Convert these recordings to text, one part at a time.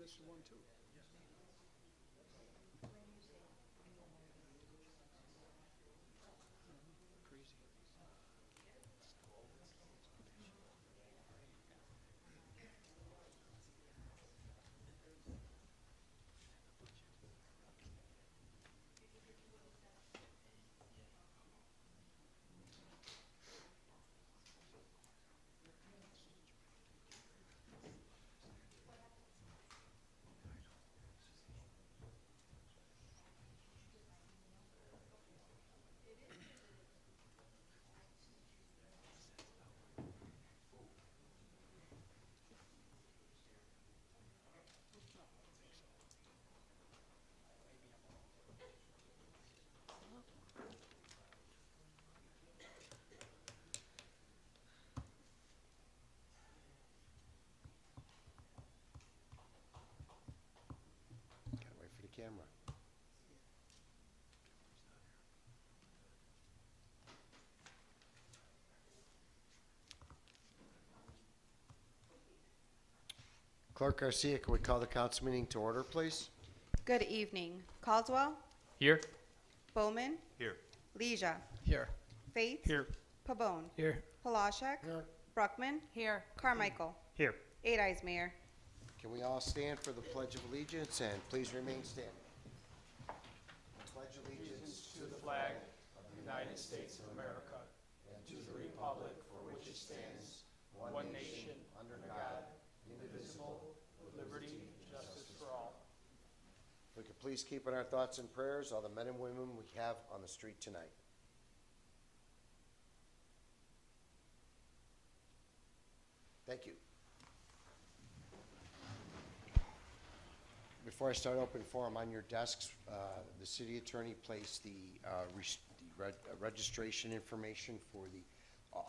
this one too. Crazy. Gotta wait for the camera. Clerk Garcia, can we call the council meeting to order, please? Good evening. Caldwell, Here. Bowman, Here. Leisure, Here. Faith, Here. Pabon, Here. Palashek, Bruckman, Here. Carmichael. Here. 8 ayes, Mayor. Can we all stand for the Pledge of Allegiance, and please remain standing. Pledge allegiance To the flag of the United States of America and to the republic for which it stands, one nation, under God, indivisible, with liberty and justice for all. If we could please keep in our thoughts and prayers all the men and women we have on the street tonight. Thank you. Before I start open forum, on your desks, the city attorney placed the registration information for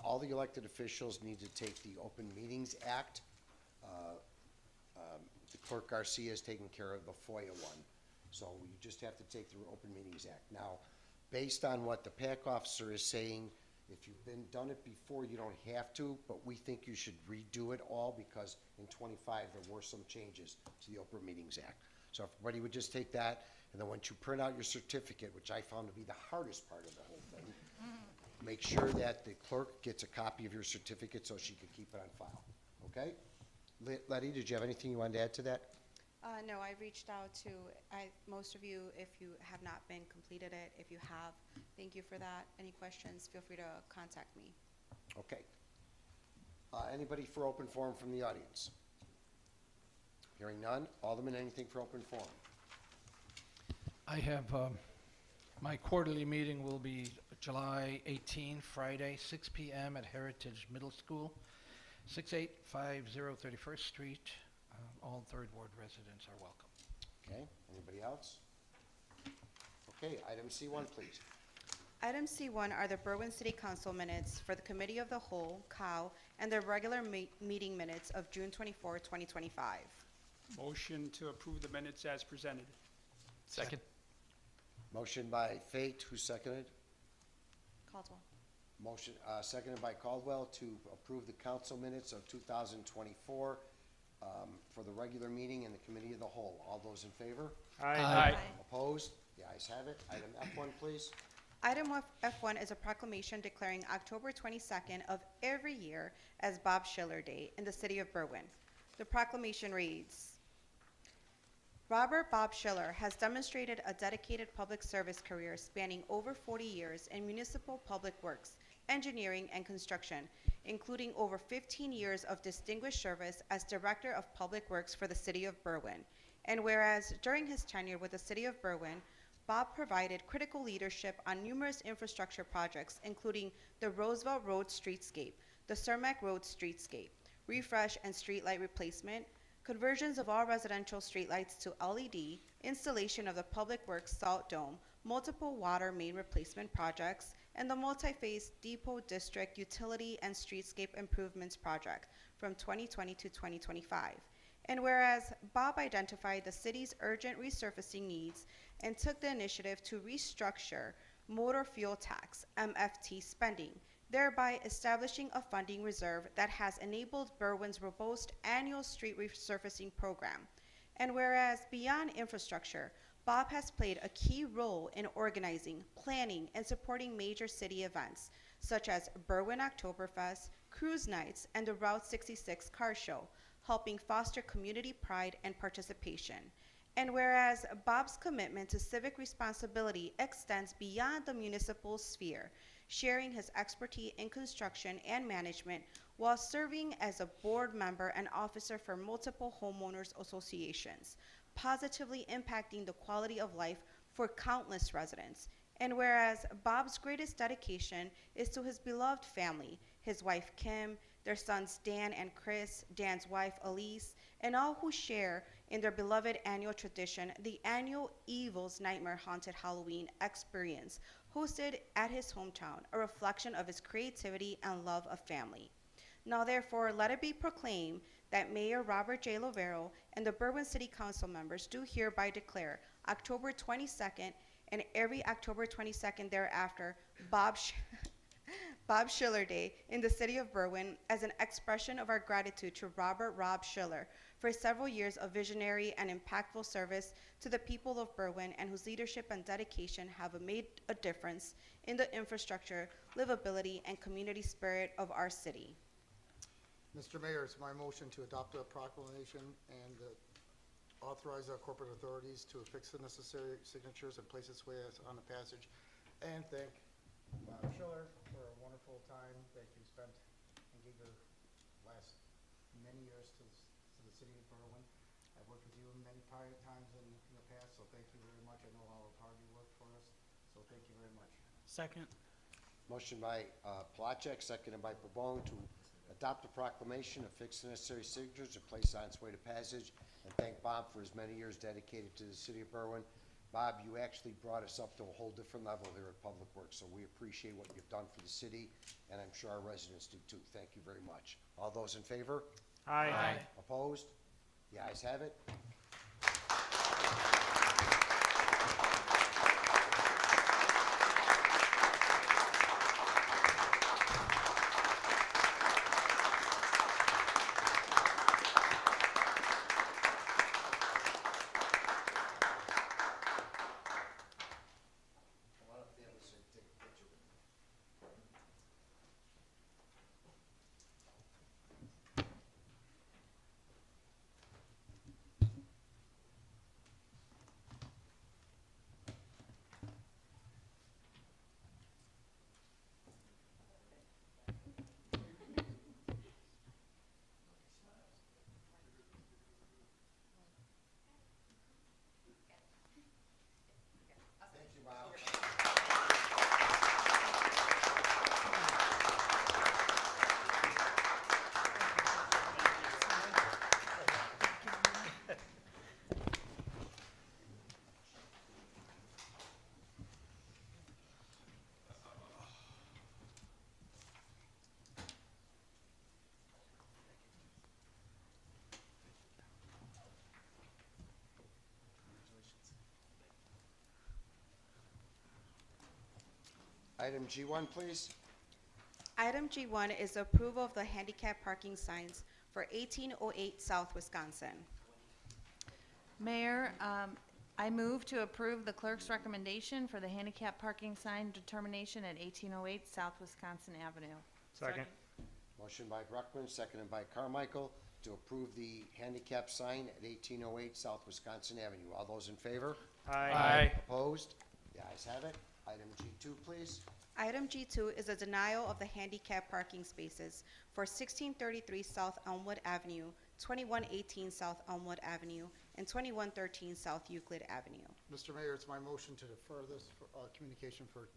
all the elected officials need to take the Open Meetings Act. The Clerk Garcia is taking care of the FOIA one. So you just have to take the Open Meetings Act. Now, based on what the PAC officer is saying, if you've done it before, you don't have to, but we think you should redo it all because in 25, there were some changes to the Open Meetings Act. So if everybody would just take that, and then once you print out your certificate, which I found to be the hardest part of the whole thing, make sure that the clerk gets a copy of your certificate so she can keep it on file, okay? Letty, did you have anything you wanted to add to that? No, I reached out to most of you. If you have not been completed it, if you have, thank you for that. Any questions, feel free to contact me. Okay. Anybody for open forum from the audience? Hearing none. Alderman, anything for open forum? I have, my quarterly meeting will be July 18, Friday, 6 p.m. at Heritage Middle School, 6850 31st Street. All Third Ward residents are welcome. Okay. Anybody else? Okay. Item C1, please. Item C1 are the Berwyn City Council minutes for the Committee of the Whole, COW, and the regular meeting minutes of June 24, 2025. Motion to approve the minutes as presented. Second. Motion by Fate, who seconded? Caldwell. Motion seconded by Caldwell to approve the council minutes of 2024 for the regular meeting and the Committee of the Whole. All those in favor? Aye. Opposed? The ayes have it. Item F1, please. Item F1 is a proclamation declaring October 22nd of every year as Bob Schiller Day in the city of Berwyn. The proclamation reads, Robert Bob Schiller has demonstrated a dedicated public service career spanning over 40 years in municipal public works, engineering, and construction, including over 15 years of distinguished service as Director of Public Works for the city of Berwyn. And whereas during his tenure with the city of Berwyn, Bob provided critical leadership on numerous infrastructure projects, including the Roosevelt Road Streetscape, the Cermak Road Streetscape, refresh and streetlight replacement, conversions of all residential streetlights to LED, installation of the Public Works Salt Dome, multiple water main replacement projects, and the multi-phase Depot District Utility and Streetscape Improvements Project from 2020 to 2025. And whereas Bob identified the city's urgent resurfacing needs and took the initiative to restructure motor fuel tax, MFT spending, thereby establishing a funding reserve that has enabled Berwyn's robust annual street resurfacing program. And whereas beyond infrastructure, Bob has played a key role in organizing, planning, and supporting major city events, such as Berwyn Oktoberfest, Cruise Nights, and the Route 66 Car Show, helping foster community pride and participation. And whereas Bob's commitment to civic responsibility extends beyond the municipal sphere, sharing his expertise in construction and management while serving as a board member and officer for multiple homeowners associations, positively impacting the quality of life for countless residents. And whereas Bob's greatest dedication is to his beloved family, his wife Kim, their sons Dan and Chris, Dan's wife Elise, and all who share in their beloved annual tradition, the annual Evil's Nightmare Haunted Halloween experience, hosted at his hometown, a reflection of his creativity and love of family. Now therefore, let it be proclaimed that Mayor Robert J. Lovero and the Berwyn City Council members do hereby declare October 22nd and every October 22nd thereafter Bob Schiller Day in the city of Berwyn as an expression of our gratitude to Robert Rob Schiller for several years of visionary and impactful service to the people of Berwyn, and whose leadership and dedication have made a difference in the infrastructure, livability, and community spirit of our city. Mr. Mayor, it's my motion to adopt a proclamation and authorize our corporate authorities to affix the necessary signatures and place its way on the passage, and thank Bob Schiller for a wonderful time that you spent and gave your last many years to the city of Berwyn. I've worked with you many times in the past, so thank you very much. I know how hard you worked for us, so thank you very much. Second. Motion by Palachek, seconded by Pabon to adopt a proclamation, affix the necessary signatures, and place on its way to passage, and thank Bob for his many years dedicated to the city of Berwyn. Bob, you actually brought us up to a whole different level here at Public Works, so we appreciate what you've done for the city, and I'm sure our residents do too. Thank you very much. All those in favor? Aye. Opposed? The ayes have it. Item G1, please. Item G1 is the approval of the handicap parking signs for 1808 South Wisconsin. Mayor, I move to approve the clerk's recommendation for the handicap parking sign determination at 1808 South Wisconsin Avenue. Second. Motion by Bruckman, seconded by Carmichael, to approve the handicap sign at 1808 South Wisconsin Avenue. All those in favor? Aye. Opposed? The ayes have it. Item G2, please. Item G2 is a denial of the handicap parking spaces for 1633 South Elmwood Avenue, 2118 South Elmwood Avenue, and 2113 South Euclid Avenue. Mr. Mayor, it's my motion to defer this communication for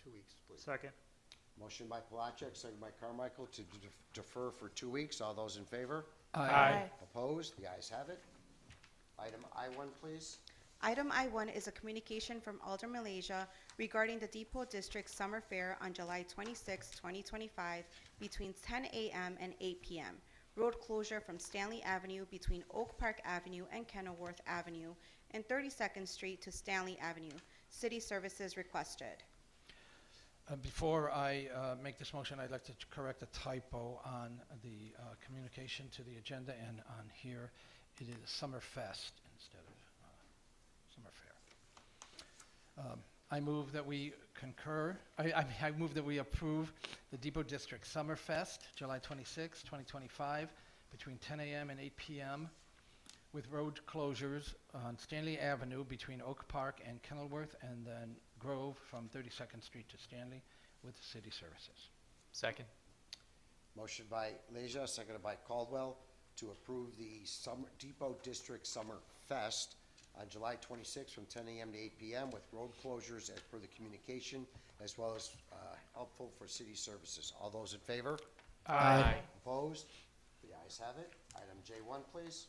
2 weeks, please. Second. Motion by Palachek, seconded by Carmichael, to defer for 2 weeks. All those in favor? Aye. Opposed? The ayes have it. Item I1, please. Item I1 is a communication from Alder Malaysia regarding the Depot District Summer Fair on July 26, 2025, between 10 a.m. and 8 p.m. Road closure from Stanley Avenue between Oak Park Avenue and Kenilworth Avenue, and 32nd Street to Stanley Avenue. City services requested. Before I make this motion, I'd like to correct a typo on the communication to the agenda and on here. it is Summer Fest instead of Summer Fair. I move that we concur, I move that we approve the Depot District Summer Fest, July 26, 2025, between 10 a.m. and 8 p.m., with road closures on Stanley Avenue between Oak Park and Kenilworth, and then Grove from 32nd Street to Stanley with city services. Second. Motion by Leisure, seconded by Caldwell, to approve the Depot District Summer Fest on July 26 from 10 a.m. to 8 p.m. with road closures as per the communication, as well as helpful for city services. All those in favor? Aye. Opposed? The ayes have it. Item J1, please.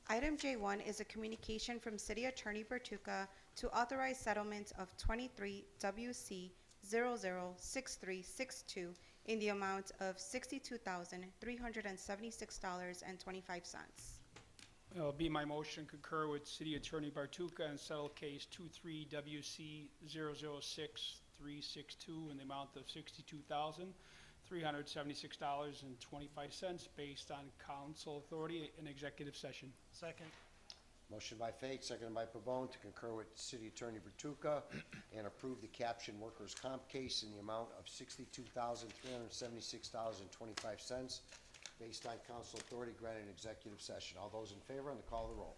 Item J1 is a communication from City Attorney Bertuca to authorize settlement of 23 WC 006362 in the amount of $62,376.25. It'll be my motion to concur with City Attorney Bartuca and settle case 23 WC 006362 in the amount of $62,376.25 based on council authority in executive session. Second. Motion by Fate, seconded by Pavone, to concur with City Attorney Bertuca and approve the caption workers' comp case in the amount of $62,376.25 based on council authority granted in executive session. All those in favor on the call of the roll.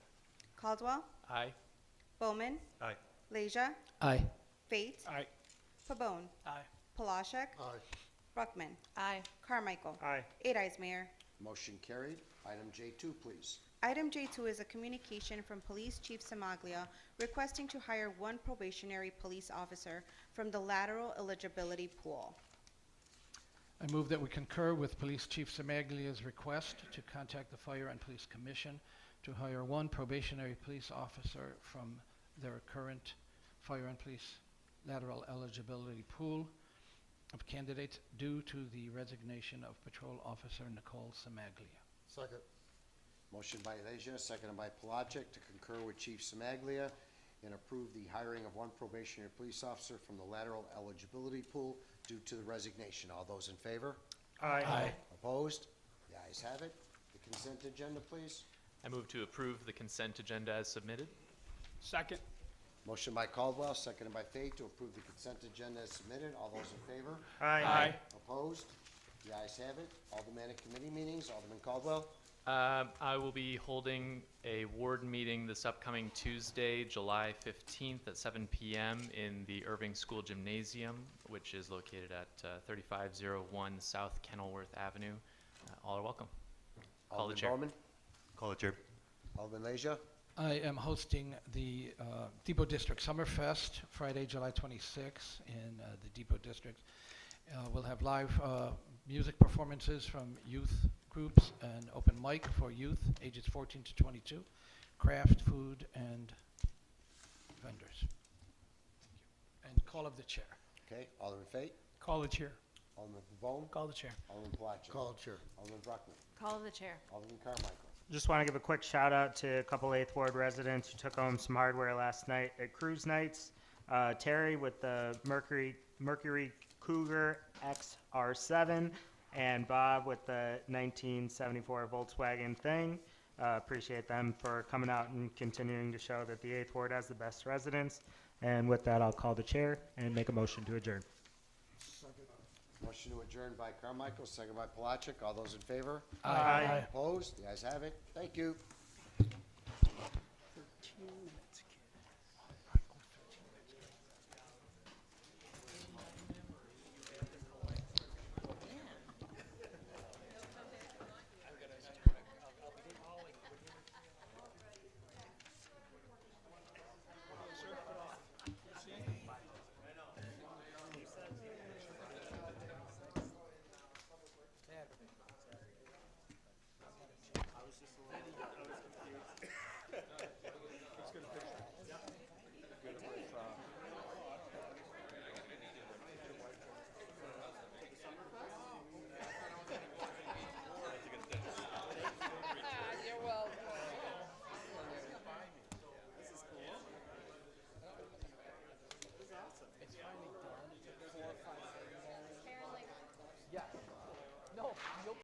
Caldwell, Aye. Bowman, Aye. Leisure, Aye. Fate, Aye. Pabon, Aye. Palashek, Aye. Ruckman, Aye. Carmichael. Aye. 8 ayes, Mayor. Motion carried. Item J2, please. Item J2 is a communication from Police Chief Samaglia requesting to hire one probationary police officer from the lateral eligibility pool. I move that we concur with Police Chief Samaglia's request to contact the Fire and Police Commission to hire one probationary police officer from their current Fire and Police lateral eligibility pool of candidates due to the resignation of Patrol Officer Nicole Samaglia. Second. Motion by Leisure, seconded by Palachik, to concur with Chief Samaglia and approve the hiring of one probationary police officer from the lateral eligibility pool due to the resignation. All those in favor? Aye. Opposed? The ayes have it. The consent agenda, please. I move to approve the consent agenda as submitted. Second. Motion by Caldwell, seconded by Fate, to approve the consent agenda as submitted. All those in favor? Aye. Opposed? The ayes have it. Aldermanic committee meetings. Alderman Caldwell. I will be holding a ward meeting this upcoming Tuesday, July 15th at 7 p.m. in the Irving School Gymnasium, which is located at 3501 South Kenilworth Avenue. All are welcome. Call the Alderman chair. Bowman. Call the chair. Alderman Leisure. I am hosting the Depot District Summerfest Friday, July 26 in the Depot District. We'll have live music performances from youth groups and open mic for youth ages 14 to 22, craft, food, and vendors. And call of the chair. Okay. Alderman Fate. Call the chair. Alderman Pavone. Call the chair. Alderman Palachik. Call the chair. Alderman Bruckman. Call the chair. Alderman Carmichael. Just want to give a quick shout out to a couple 8th Ward residents who took home some hardware last night at cruise nights. Terry with the Mercury Cougar XR7 and Bob with the 1974 Volkswagen Thing. Appreciate them for coming out and continuing to show that the 8th Ward has the best residents. And with that, I'll call the chair and make a motion to adjourn. Motion to adjourn by Carmichael, second by Palachik. All those in favor? Aye. Opposed? The ayes have it. Thank you.